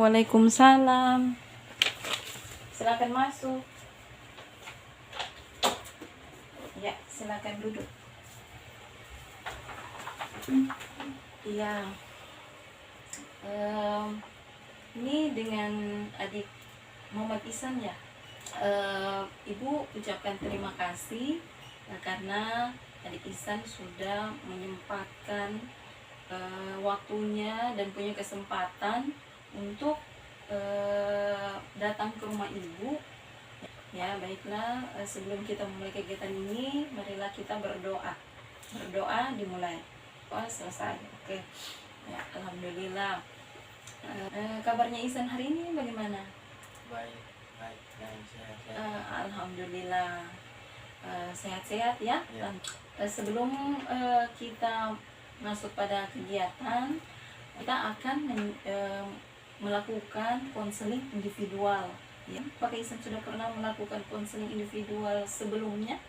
Waalaikumsalam. Silakan masuk. Ya, silakan duduk. Iya. Ini dengan adik Muhammad Ihsan ya. Ibu ucapkan terima kasih karena adik Ihsan sudah menyempatkan waktunya dan punya kesempatan untuk datang ke rumah ibu. Ya, baiklah, sebelum kita memulai kegiatan ini, marilah kita berdoa. Berdoa dimulai. Wah, selesai. Oke. Ya, alhamdulillah. Kabarnya Ihsan hari ini bagaimana? Baik dan sehat-sehat. Alhamdulillah. Sehat-sehat ya. Ya. Sebelum kita masuk pada kegiatan, kita akan melakukan konseling individual. Ya, apakah Ihsan sudah pernah melakukan konseling individual sebelumnya?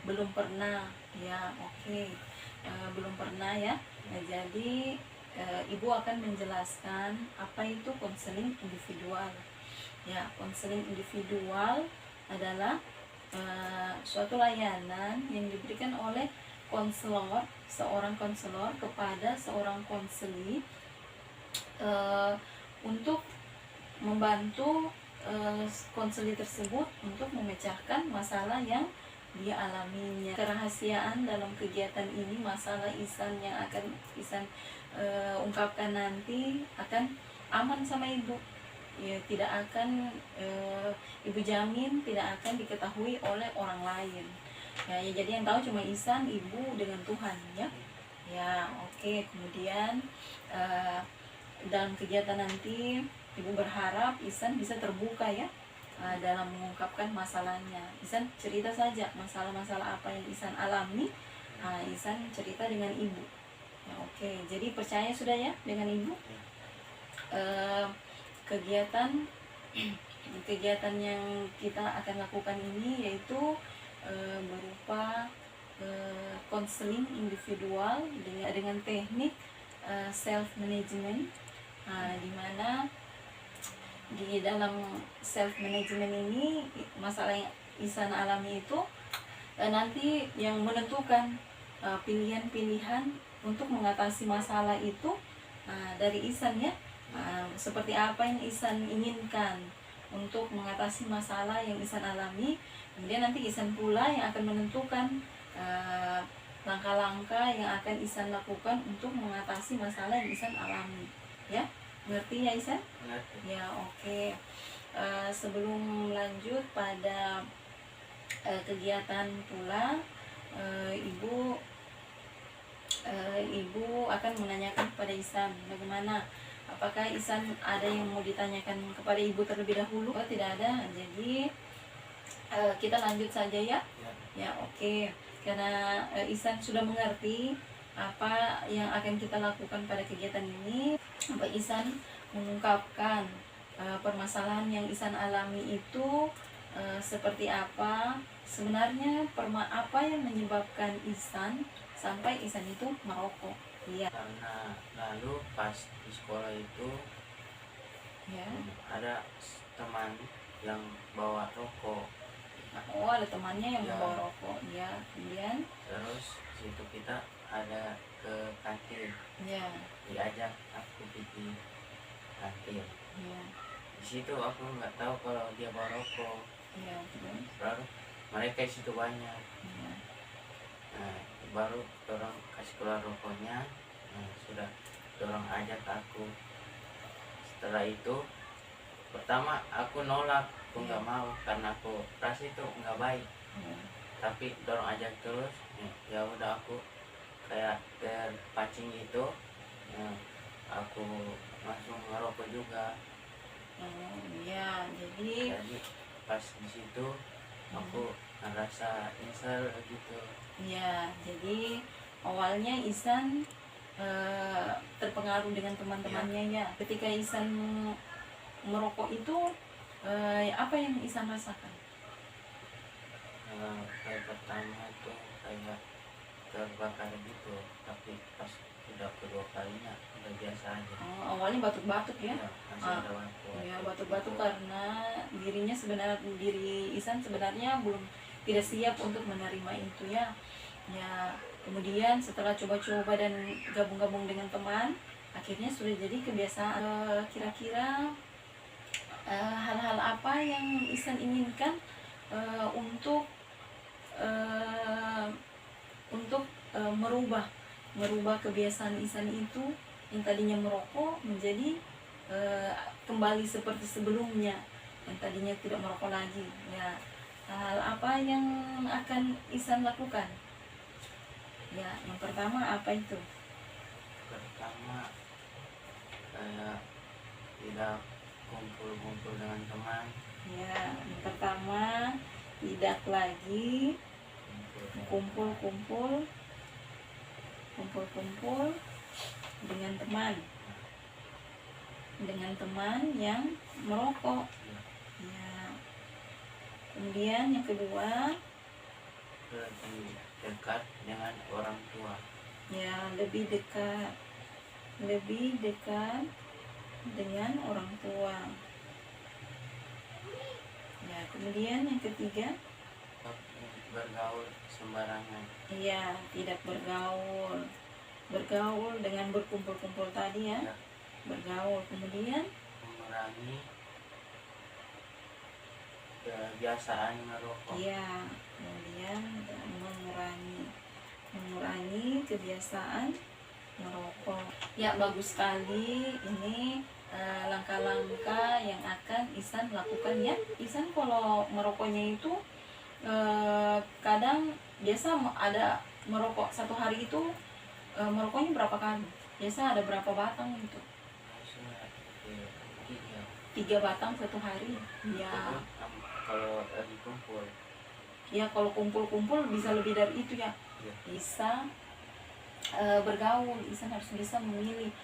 Belum pernah. Ya, oke. Belum pernah ya. Nah, jadi ibu akan menjelaskan apa itu konseling individual. Ya, konseling individual adalah suatu layanan yang diberikan oleh konselor, seorang konselor kepada seorang konseli untuk membantu konseli tersebut untuk memecahkan masalah yang dia alaminya. Kerahasiaan dalam kegiatan ini, masalah Ihsan yang akan Ihsan ungkapkan nanti akan aman sama ibu. Ya, tidak akan ibu jamin tidak akan diketahui oleh orang lain. Ya, jadi yang tahu cuma Ihsan, ibu dengan Tuhan ya. Ya, oke. Kemudian dalam kegiatan nanti ibu berharap Ihsan bisa terbuka ya dalam mengungkapkan masalahnya. Ihsan cerita saja masalah-masalah apa yang Ihsan alami. Ihsan cerita dengan ibu. Ya, oke. Jadi percaya sudah ya dengan ibu. Kegiatan yang kita akan lakukan ini yaitu berupa konseling individual dengan teknik self management, di mana di dalam self management ini masalah yang Ihsan alami itu nanti yang menentukan pilihan-pilihan untuk mengatasi masalah itu dari Ihsan ya. Seperti apa yang Ihsan inginkan untuk mengatasi masalah yang Ihsan alami. Kemudian nanti Ihsan pula yang akan menentukan langkah-langkah yang akan Ihsan lakukan untuk mengatasi masalah yang Ihsan alami. Ya, ngerti ya Ihsan? Ngerti. Ya, oke. Sebelum lanjut pada kegiatan pula, ibu akan menanyakan kepada Ihsan bagaimana. Apakah Ihsan ada yang mau ditanyakan kepada ibu terlebih dahulu? Oh, tidak ada. Jadi kita lanjut saja ya. Ya, oke. Karena Ihsan sudah mengerti apa yang akan kita lakukan pada kegiatan ini, Pak Ihsan mengungkapkan permasalahan yang Ihsan alami itu seperti apa. Sebenarnya apa yang menyebabkan Ihsan sampai Ihsan itu merokok? Iya. Karena lalu pas di sekolah itu Ya. ada teman yang bawa rokok. Oh, ada temannya yang Ya. membawa rokok. Ya, kemudian Terus situ kita ada ke kantin, ya. diajak aku pergi kantin. Ya. Di situ aku nggak tahu kalau dia bawa rokok. Ya, terus. Baru mereka di situ banyak. Ya. Nah, baru orang kasih keluar rokoknya. Nah, sudah orang ajak aku. Setelah itu pertama aku nolak, aku nggak mau karena aku rasa itu nggak baik. Tapi dorong ajak terus, ya udah aku kayak terpancing gitu. Aku langsung ngerokok juga. Ya, jadi Pas di situ aku ngerasa nyesel gitu. ya, jadi awalnya Ihsan terpengaruh dengan teman-temannya ya. Ketika Ihsan merokok itu apa yang Ihsan rasakan? Kayak pertama tuh kayak terbakar gitu, tapi pas udah kedua kalinya udah biasa aja. Awalnya batuk-batuk ya. Ya, masih Ah, ada waktu. Ya, batuk-batuk karena diri Isan sebenarnya belum tidak siap untuk menerima itu ya. Ya, kemudian setelah coba-coba dan gabung-gabung dengan teman, akhirnya sudah jadi kebiasaan. Kira-kira hal-hal apa yang Isan inginkan untuk merubah kebiasaan Isan itu yang tadinya merokok menjadi kembali seperti sebelumnya, yang tadinya tidak merokok lagi. Ya, hal apa yang akan Isan lakukan? Ya, yang pertama apa itu? Pertama, kayak tidak kumpul-kumpul dengan teman. Ya, yang pertama tidak lagi kumpul-kumpul dengan teman yang merokok. Ya. Kemudian yang kedua, Lebih dekat dengan orang tua. ya, lebih dekat dengan orang tua. Ya, kemudian yang ketiga, Bergaul sembarangan. ya, tidak bergaul dengan berkumpul-kumpul tadi ya, Ya, bergaul. Kemudian mengurangi kebiasaan merokok. ya, kemudian mengurangi kebiasaan merokok. Ya, bagus sekali ini langkah-langkah yang akan Isan lakukan ya. Isan kalau merokoknya itu kadang biasa ada merokok satu hari itu, merokoknya berapa kali? Biasa ada berapa batang gitu? Tiga. 3 batang satu hari. Ya. Kalau lagi kumpul. Ya, kalau kumpul-kumpul bisa lebih dari itu ya. Ya. Bisa bergaul. Isan harus bisa memilih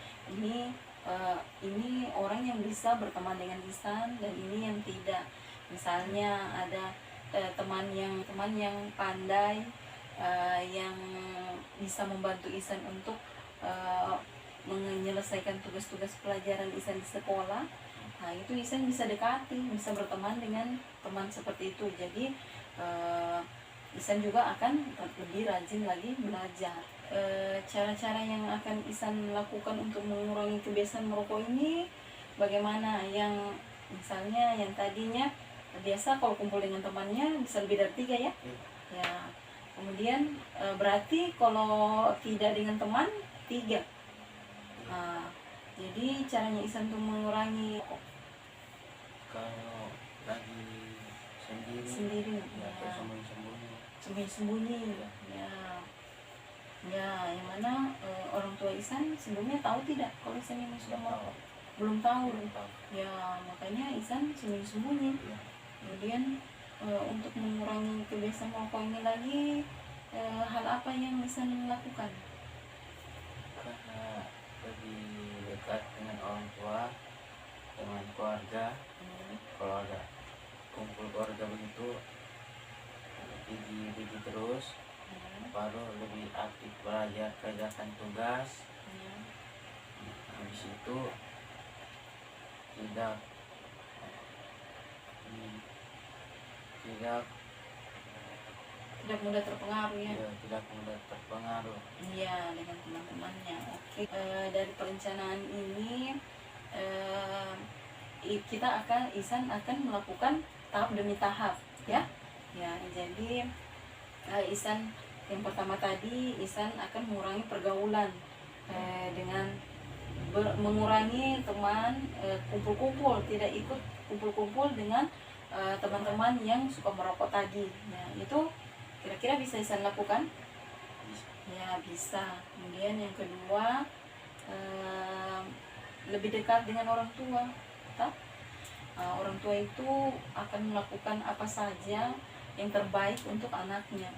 ini orang yang bisa berteman dengan Isan dan ini yang tidak. Misalnya ada teman yang pandai, yang bisa membantu Isan untuk menyelesaikan tugas-tugas pelajaran Isan di sekolah. Nah, itu Isan bisa dekati, bisa berteman dengan teman seperti itu. Jadi Isan juga akan lebih rajin lagi belajar. Cara-cara yang akan Isan lakukan untuk mengurangi kebiasaan merokok ini bagaimana? Yang misalnya yang tadinya biasa kalau kumpul dengan temannya bisa lebih dari 3 ya. Ya. Kemudian berarti kalau tidak dengan teman 3. Nah, jadi caranya Isan untuk mengurangi Kalau lagi sendiri ya, ya, sembunyi-sembunyi. Ya, yang mana orang tua Isan sebelumnya tahu tidak kalau Isan ini sudah merokok? Belum tahu. Ya, makanya Isan sembunyi-sembunyi. Ya. Kemudian untuk mengurangi kebiasaan merokok ini lagi, hal apa yang Isan lakukan? Karena lebih dekat dengan orang tua, dengan keluarga. Kalau ada kumpul keluarga begitu, biji terus, baru lebih aktif belajar, kerjakan tugas. Habis itu tidak mudah terpengaruh ya. Tidak mudah terpengaruh. Iya, dengan teman-temannya. Oke. Dari perencanaan ini Isan akan melakukan tahap demi tahap ya. Ya, jadi Isan yang pertama tadi Isan akan mengurangi pergaulan dengan mengurangi teman kumpul-kumpul, tidak ikut kumpul-kumpul dengan teman-teman yang suka merokok tadi. Nah, itu kira-kira bisa Isan lakukan? Ya, bisa. Kemudian yang kedua, lebih dekat dengan orang tua. Orang tua itu akan melakukan apa saja yang terbaik untuk anaknya.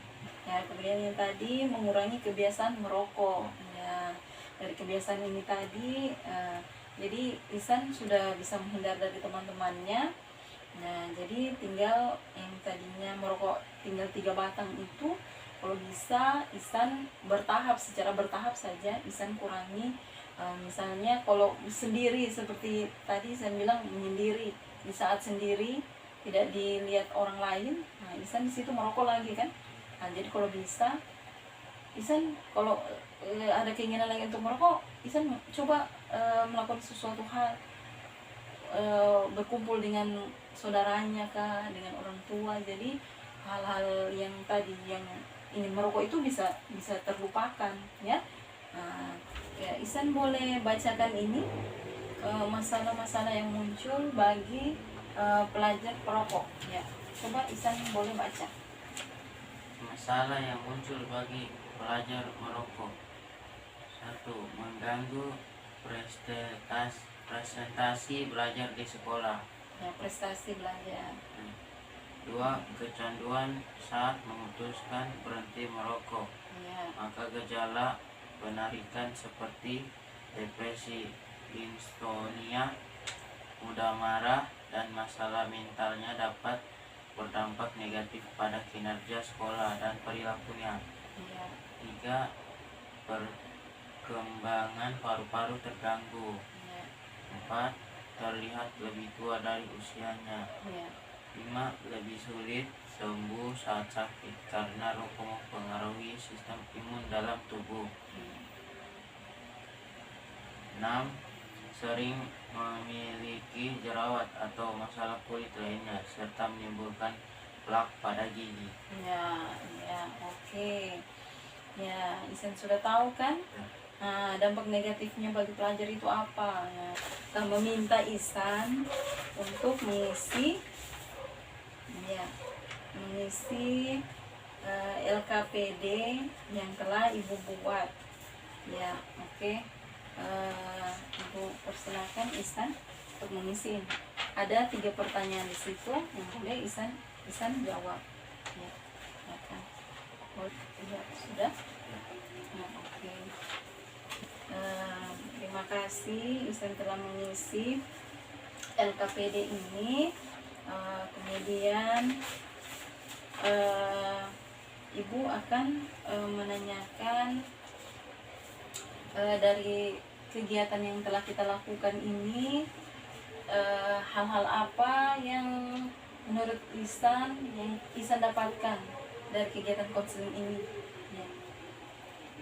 Ya, kemudian yang tadi mengurangi kebiasaan merokok. Ya, dari kebiasaan ini tadi, jadi Isan sudah bisa menghindar dari teman-temannya. Nah, jadi tinggal yang tadinya merokok tinggal 3 batang itu kalau bisa Ihsan bertahap, secara bertahap saja Ihsan kurangi. Misalnya kalau sendiri seperti tadi saya bilang menyendiri, di saat sendiri tidak dilihat orang lain, nah Ihsan di situ merokok lagi kan. Nah jadi kalau bisa Ihsan kalau ada keinginan lagi untuk merokok, Ihsan coba melakukan sesuatu hal, berkumpul dengan saudaranya kah, dengan orang tua. Jadi hal-hal yang tadi yang ingin merokok itu bisa terlupakan ya. Nah, ya Ihsan boleh bacakan ini masalah-masalah yang muncul bagi pelajar perokok ya. Coba Ihsan boleh baca. Masalah yang muncul bagi pelajar merokok. 1. Mengganggu presentasi belajar di sekolah. Ya, prestasi belajar. 2. Kecanduan saat memutuskan berhenti merokok. Ya, Maka gejala penarikan seperti depresi, insomnia, mudah marah, dan masalah mentalnya dapat berdampak negatif pada kinerja sekolah dan perilakunya. ya, 3. Perkembangan paru-paru terganggu. ya, 4. Terlihat lebih tua dari usianya. ya, 5. Lebih sulit sembuh saat sakit karena rokok mempengaruhi sistem imun dalam tubuh. 6. Sering memiliki jerawat atau masalah kulit lainnya serta menimbulkan plak pada gigi. ya, ya, oke. Ya, Ihsan sudah tahu kan? Nah, dampak negatifnya bagi pelajar itu apa? Ya, kita meminta Ihsan untuk mengisi LKPD yang telah Ibu buat. Ya, oke. Ibu persilakan Ihsan untuk mengisi. Ada 3 pertanyaan di situ yang boleh Ihsan jawab. Ya, silakan. Oh, ya, sudah. Nah, oke. Terima kasih Ihsan telah mengisi LKPD ini. Kemudian Ibu akan menanyakan dari kegiatan yang telah kita lakukan ini, hal-hal apa yang menurut Ihsan yang Ihsan dapatkan dari kegiatan konseling ini ya.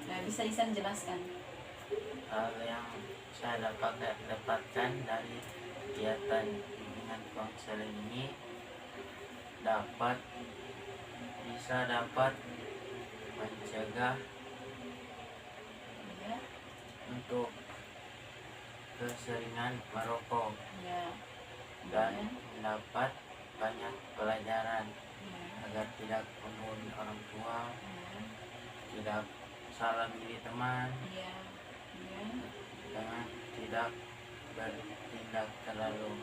Nah, bisa Ihsan jelaskan? Hal yang saya dapatkan dari kegiatan bimbingan konseling ini bisa dapat mencegah Ya, untuk keseringan merokok ya, dan ya, mendapat banyak pelajaran ya, agar tidak membohongi orang tua, ya, tidak salah milih teman, ya, ya. dengan tidak bertindak terlalu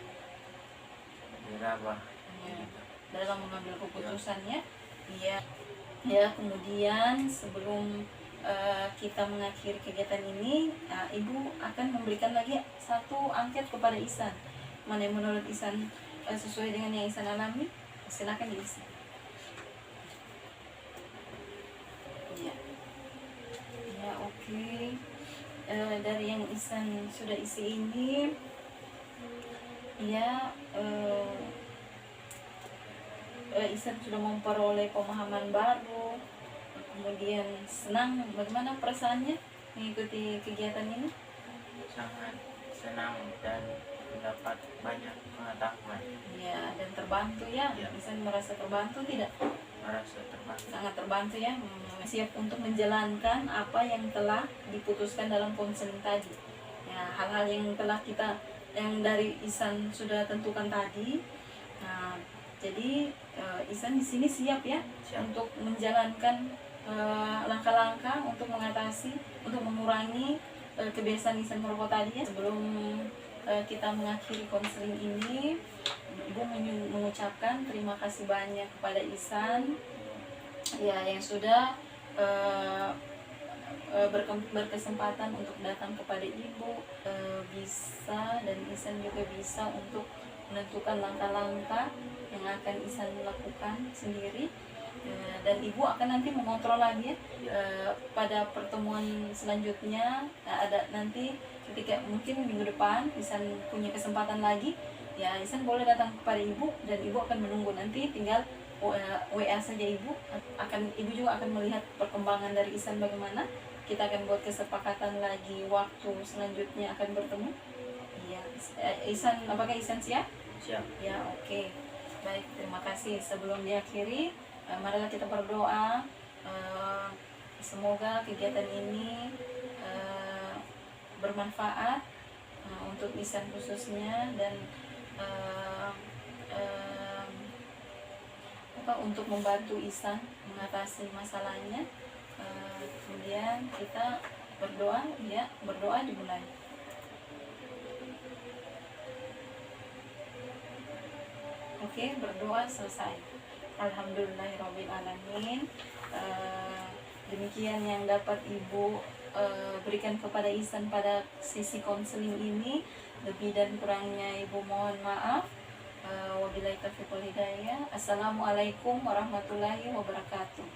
gegabah. Ya, dalam mengambil keputusannya. Iya. Ya, kemudian sebelum kita mengakhiri kegiatan ini, Ibu akan memberikan lagi satu angket kepada Ihsan. Mana yang menurut Ihsan sesuai dengan yang Ihsan alami, silakan diisi. Ya, ya, oke. Dari yang Ihsan sudah isi ini, ya, Ihsan sudah memperoleh pemahaman baru, kemudian senang. Bagaimana perasaannya mengikuti kegiatan ini? Sangat senang dan mendapat banyak pengetahuan, Ya, dan terbantu ya. Ya. Ihsan merasa terbantu tidak? merasa terbantu. Sangat terbantu ya. Siap untuk menjalankan apa yang telah diputuskan dalam konseling tadi. Ya, hal-hal yang telah yang dari Ihsan sudah tentukan tadi. Nah, jadi Ihsan di sini siap ya Siap. untuk menjalankan langkah-langkah untuk mengatasi, untuk mengurangi kebiasaan Ihsan merokok tadi ya. Sebelum kita mengakhiri konseling ini, Ibu mengucapkan terima kasih banyak kepada Ihsan ya yang sudah berkesempatan untuk datang kepada Ibu, bisa, dan Ihsan juga bisa untuk menentukan langkah-langkah yang akan Ihsan lakukan sendiri Dan ibu akan nanti mengontrol lagi ya, Ya. pada pertemuan selanjutnya. Ada nanti ketika mungkin minggu depan Isan punya kesempatan lagi, ya Isan boleh datang kepada ibu dan ibu akan menunggu. Nanti tinggal WA saja ibu. Ibu juga akan melihat perkembangan dari Isan bagaimana. Kita akan buat kesepakatan lagi waktu selanjutnya akan bertemu. Iya, Isan, apakah Isan siap? Siap. Ya, oke. Baik, terima kasih. Sebelum diakhiri, marilah kita berdoa. Semoga kegiatan ini bermanfaat untuk Isan khususnya, dan untuk membantu Isan mengatasi masalahnya. Kemudian kita berdoa, ya, berdoa dimulai. Oke, berdoa selesai. Alhamdulillahirrabbilalamin. Demikian yang dapat Ibu berikan kepada Isan pada sisi konseling ini. Lebih dan kurangnya Ibu mohon maaf. Wabillahi taufiq wal hidayah. Assalamualaikum warahmatullahi wabarakatuh.